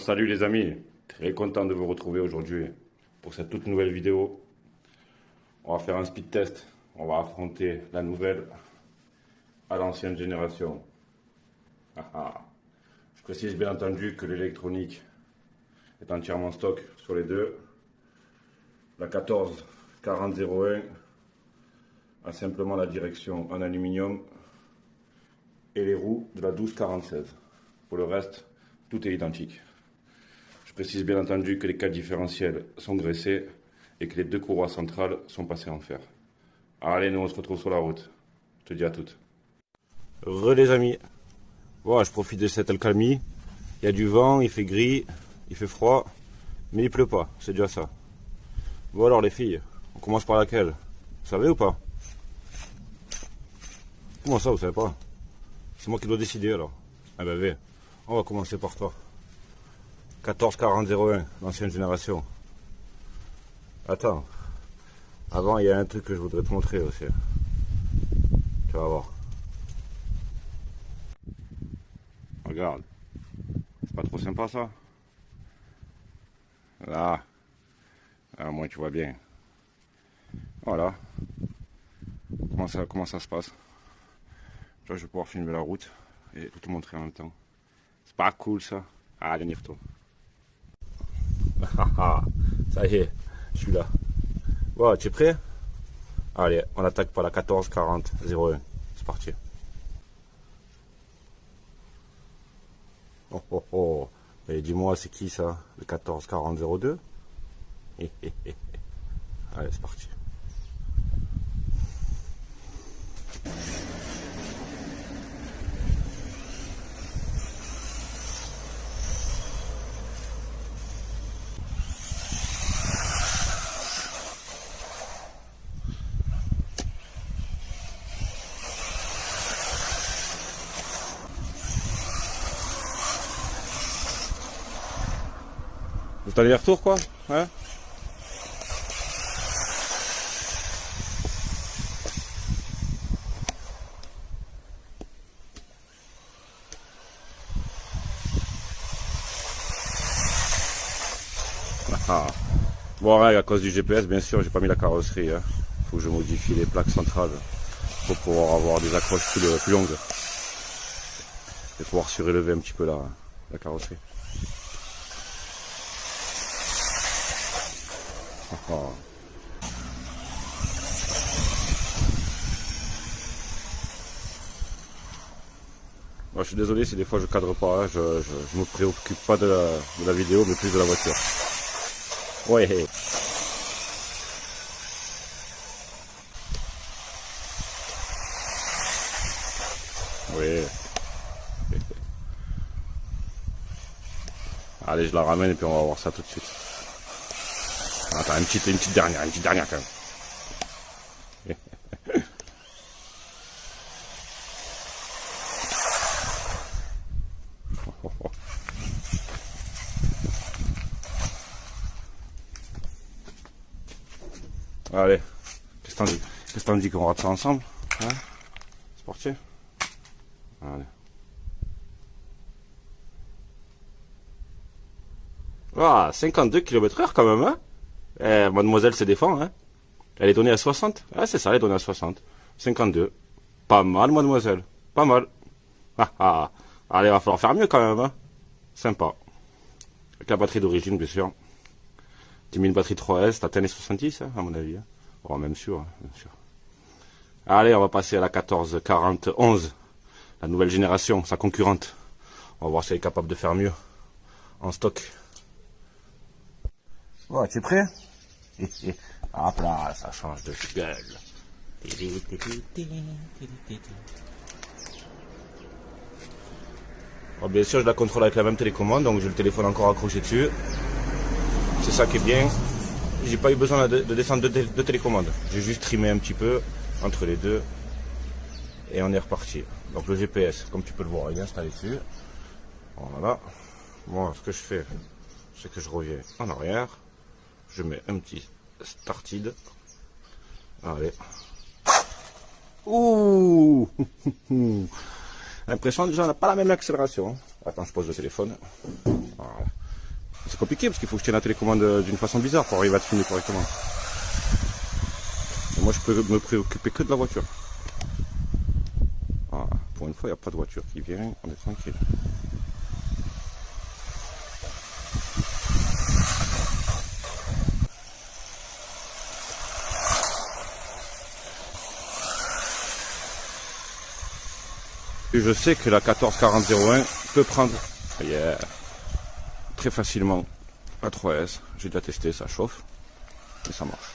Salut les amis, très content de vous retrouver aujourd'hui pour cette toute nouvelle vidéo. On va faire un speed test, on va affronter la nouvelle à l'ancienne génération. Je précise bien entendu que l'électronique est entièrement stock sur les deux. La 144001 a simplement la direction en aluminium et les roues de la 1246. Pour le reste, tout est identique. Je précise bien entendu que les quatre différentiels sont graissés et que les deux courroies centrales sont passées en fer. Allez, nous on se retrouve sur la route. Je te dis à toutes. Les amis. Bon, je profite de cette accalmie. Il y a du vent, il fait gris, il fait froid, mais il pleut pas, c'est déjà ça. Bon alors les filles, on commence par laquelle? Vous savez ou pas? Comment ça, vous savez pas? C'est moi qui dois décider alors. Ah ben oui, on va commencer par toi. 144001, l'ancienne génération. Attends, avant il y a un truc que je voudrais te montrer aussi. Tu vas voir. Regarde, c'est pas trop sympa ça? Là, moi tu vois bien. Voilà. Comment ça se passe? Là, je vais pouvoir filmer la route et tout te montrer en même temps. C'est pas cool ça? Allez, on y retourne. Ça y est, je suis là. Bon, tu es prêt? Allez, on attaque par la 144001. C'est parti. Oh oh oh. Et dis-moi, c'est qui ça? Le 144002? Allez, c'est parti. Vous allez retour quoi? Hein? Bon, ouais, à cause du GPS, bien sûr, j'ai pas mis la carrosserie. Hein. Faut que je modifie les plaques centrales pour pouvoir avoir des accroches plus longues et pouvoir surélever un petit peu la carrosserie. Moi, je suis désolé si des fois je cadre pas, hein. Je me préoccupe pas de la vidéo, mais plus de la voiture. Ouais. Oui. Allez, je la ramène et puis on va voir ça tout de suite. Attends, une petite dernière quand même. Allez, qu'est-ce que t'en dis qu'on rate ça ensemble, hein? C'est parti. Allez. Ah, 52 km/h quand même, hein? Mademoiselle se défend, hein? Elle est donnée à 60. Ah, c'est ça, elle est donnée à 60. 52. Pas mal, mademoiselle. Pas mal. Allez, va falloir faire mieux quand même, hein? Sympa. Avec la batterie d'origine, bien sûr. Tu mets une batterie 3S, t'atteins les 70, hein, à mon avis. Hein. Oh, même sûr, hein, bien sûr. Allez, on va passer à la 144011. La nouvelle génération, sa concurrente. On va voir si elle est capable de faire mieux. En stock. Ouais, tu es prêt? Hop là, ça change de gueule. Bon, bien sûr, je la contrôle avec la même télécommande, donc j'ai le téléphone encore accroché dessus. C'est ça qui est bien. J'ai pas eu besoin de descendre de télécommande. J'ai juste trimé un petit peu entre les deux. Et on est reparti. Donc le GPS, comme tu peux le voir, il est installé dessus. Voilà. Moi, ce que je fais, c'est que je reviens en arrière. Je mets un petit started. Allez. Ouh. L'impression déjà on n'a pas la même accélération. Attends, je pose le téléphone. Voilà. C'est compliqué parce qu'il faut que je tienne la télécommande d'une façon bizarre pour arriver à te filmer correctement. Et moi je peux me préoccuper que de la voiture. Ah, pour une fois il n'y a pas de voiture qui vient, on est tranquille. Et je sais que la 144001 peut prendre très facilement la 3S. J'ai déjà testé, ça chauffe et ça marche.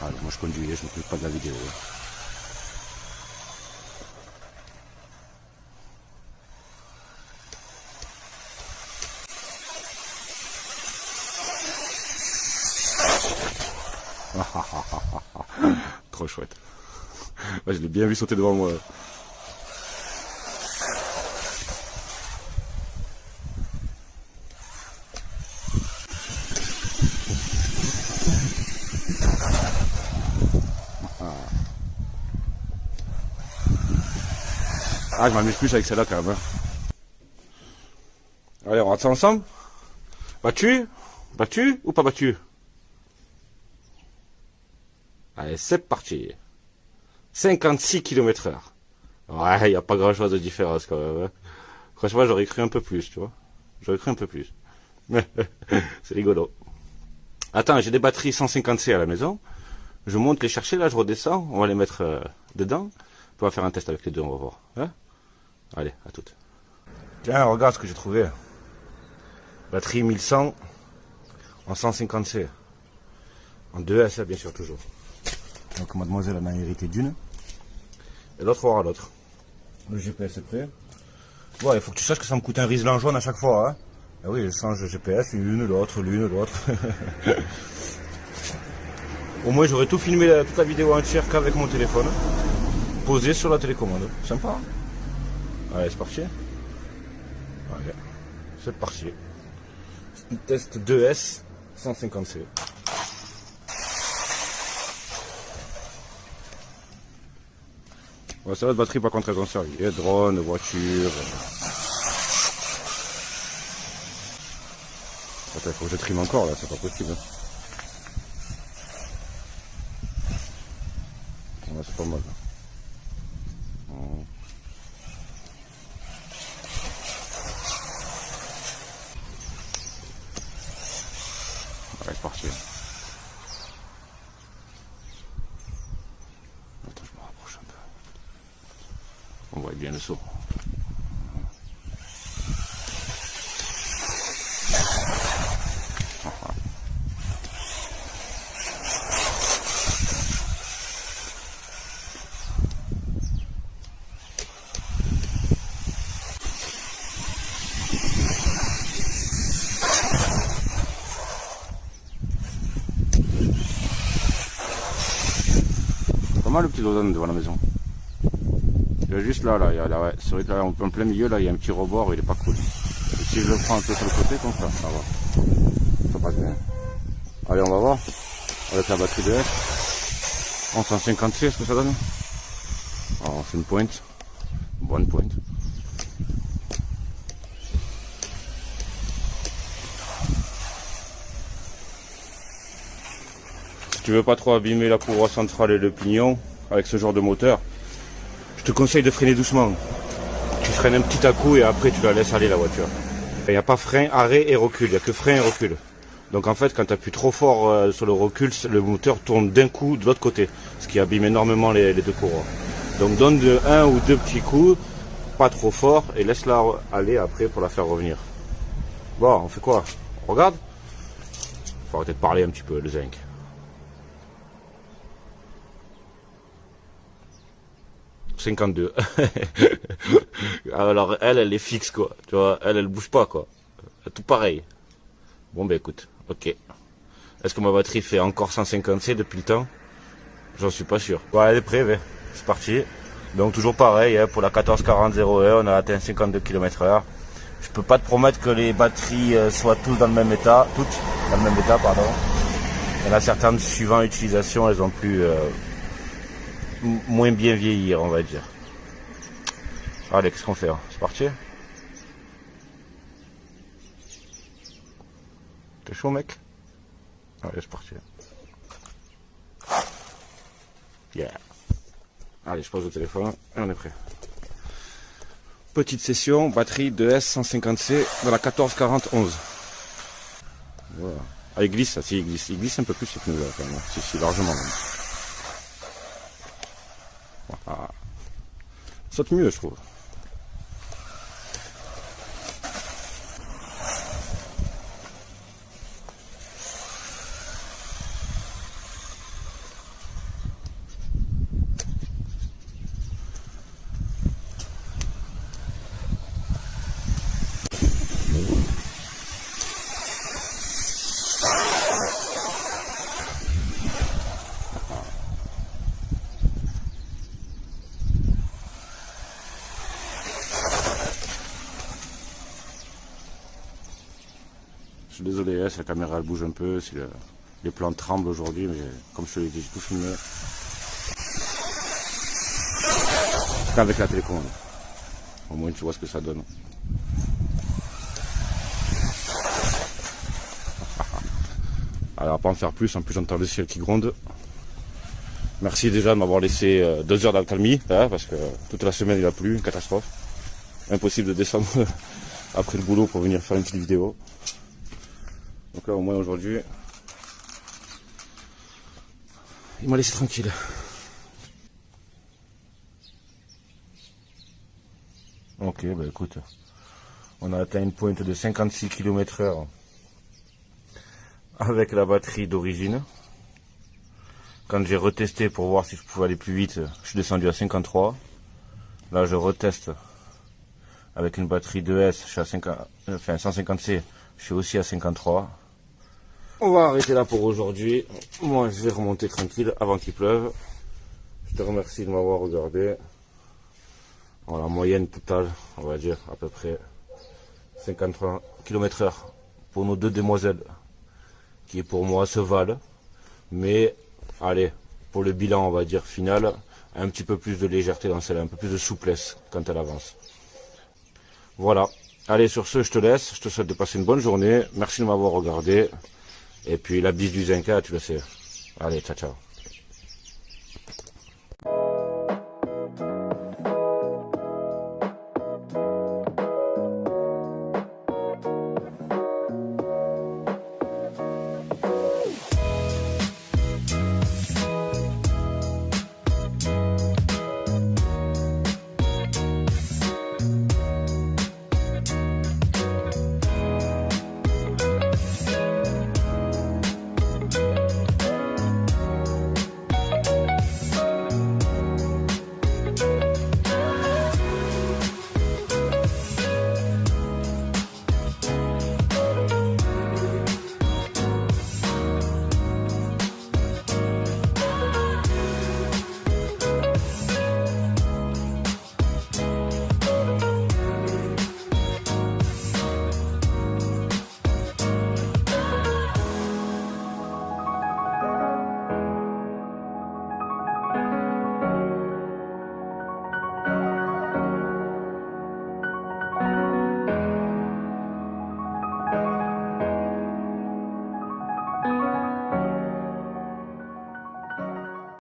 Alors, moi je conduis, je ne m'occupe pas de la vidéo. Trop chouette. Ouais, je l'ai bien vu sauter devant moi. Ah, je m'amuse plus avec celle-là quand même. Allez, on rate ça ensemble. Battu? Battu ou pas battu? Allez, c'est parti. 56 km/h. Ouais, il n'y a pas grand-chose de différence quand même. Hein. Franchement, j'aurais cru un peu plus, tu vois. J'aurais cru un peu plus. C'est rigolo. Attends, j'ai des batteries 150C à la maison. Je monte les chercher, là, je redescends. On va les mettre dedans. On va faire un test avec les deux, on va voir. Hein? Allez, à toutes. Tiens, regarde ce que j'ai trouvé. Batterie 1100 en 150C. En 2S, bien sûr, toujours. Donc, mademoiselle en a hérité d'une. Et l'autre aura l'autre. Le GPS est prêt. Bon, il faut que tu saches que ça me coûte un riselant jaune à chaque fois. Hein. Et oui, je change de GPS, l'une, l'autre. Au moins, j'aurais tout filmé, toute la vidéo entière qu'avec mon téléphone. Posé sur la télécommande. Sympa. Hein. Allez, c'est parti. Allez, c'est parti. Speed test 2S 150C. Ouais, ça va de batterie par contre, elles ont servi. Et drone, voiture. Attends, il faut que je trime encore là, c'est pas possible. Ouais, c'est pas mal. Allez, c'est parti. Attends, je me rapproche un peu. On voit bien le saut. Pas mal le petit ozone devant la maison. Il y a juste là, ouais. C'est vrai que là, en plein milieu, là, il y a un petit rebord, il est pas cool. Et si je le prends un peu sur le côté, comme ça va. Ça passe bien. Allez, on va voir. Avec la batterie de S. En 150C, ce que ça donne. Alors, on fait une pointe. Une bonne pointe. Si tu veux pas trop abîmer la courroie centrale et le pignon avec ce genre de moteur, je te conseille de freiner doucement. Tu freines un petit à coup et après tu la laisses aller la voiture. Il n'y a pas frein, arrêt et recul, il n'y a que frein et recul. Donc en fait quand tu appuies trop fort sur le recul, le moteur tourne d'un coup de l'autre côté, ce qui abîme énormément les deux courroies. Donc donne de un ou deux petits coups, pas trop fort, et laisse-la aller après pour la faire revenir. Bon, on fait quoi? On regarde? Faut arrêter de parler un petit peu, le zinc. « 52. » Alors elle est fixe quoi, tu vois, elle bouge pas quoi. Tout pareil. Bon ben écoute, ok. Est-ce que ma batterie fait encore 150C depuis le temps? J'en suis pas sûr. Ouais, elle est prête, ouais. C'est parti. Donc toujours pareil, hein, pour la 1440-01, on a atteint 52 km/h. Je peux pas te promettre que les batteries soient toutes dans le même état, pardon. Il y en a certaines, suivant l'utilisation, elles ont pu moins bien vieillir, on va dire. Allez, qu'est-ce qu'on fait hein? C'est parti. T'es chaud, mec? Allez, c'est parti. Yeah. Allez, je pose le téléphone et on est prêt. Petite session, batterie de S150C de la 1440-11. Voilà. Ah, il glisse, si, il glisse un peu plus cette pneu là, quand même. Si, largement même. Voilà. Saute mieux, je trouve. Je suis désolé, la caméra elle bouge un peu, si les plans tremblent aujourd'hui, mais comme je te l'ai dit, j'ai tout filmé. Avec la télécommande. Au moins tu vois ce que ça donne. Alors, on va pas en faire plus, en plus j'entends le ciel qui gronde. Merci déjà de m'avoir laissé 2 heures d'accalmie, hein, parce que toute la semaine il a plu, une catastrophe. Impossible de descendre après le boulot pour venir faire une petite vidéo. Donc là au moins aujourd'hui, il m'a laissé tranquille. Ok, bah écoute, on a atteint une pointe de 56 km/h avec la batterie d'origine. Quand j'ai retesté pour voir si je pouvais aller plus vite, je suis descendu à 53. Là je reteste avec une batterie 2S, je suis à 150C, je suis aussi à 53. On va arrêter là pour aujourd'hui. Moi je vais remonter tranquille avant qu'il pleuve. Je te remercie de m'avoir regardé. La moyenne totale, on va dire à peu près 53 km/h pour nos 2 demoiselles, qui pour moi se valent. Mais allez, pour le bilan on va dire final, un petit peu plus de légèreté dans celle-là, un peu plus de souplesse quand elle avance. Voilà, allez sur ce je te laisse, je te souhaite de passer une bonne journée, merci de m'avoir regardé. Et puis la bise du Zinca, tu le sais. Allez, ciao ciao.